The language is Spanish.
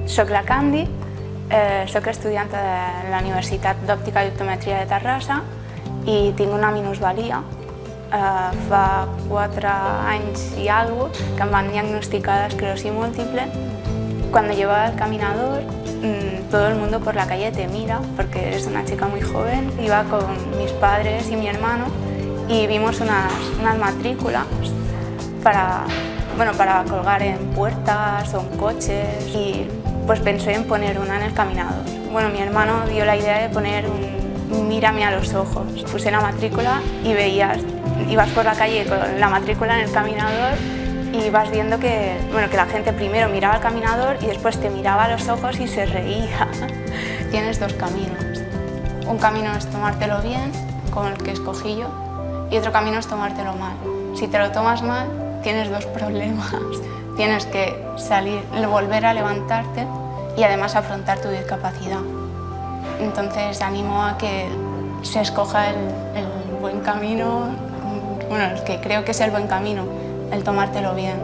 Soc la Candy, soc estudiant de la Universitat d'Òptica i Optometria de Terrassa i tinc una minusvalia. Fa 4 anys y algo que me van diagnosticar esclerosis múltiple. Cuando llevaba el caminador, todo el mundo por la calle te mira porque eres una chica muy joven. Iba con mis padres y mi hermano y vimos unas matrículas para colgar en puertas o en coches y pues pensé en poner una en el caminador. Bueno, mi hermano dio la idea de poner un mírame a los ojos. Puse la matrícula y ibas por la calle con la matrícula en el caminador y vas viendo que la gente primero miraba al caminador y después te miraba a los ojos y se reía. Tienes 2 caminos. Un camino es tomártelo bien, como el que escogí yo, y otro camino es tomártelo mal. Si te lo tomas mal, tienes 2 problemas. Tienes que salir, volver a levantarte y además afrontar tu discapacidad. Entonces animo a que se escoja el buen camino, el que creo que es el buen camino, el tomártelo bien.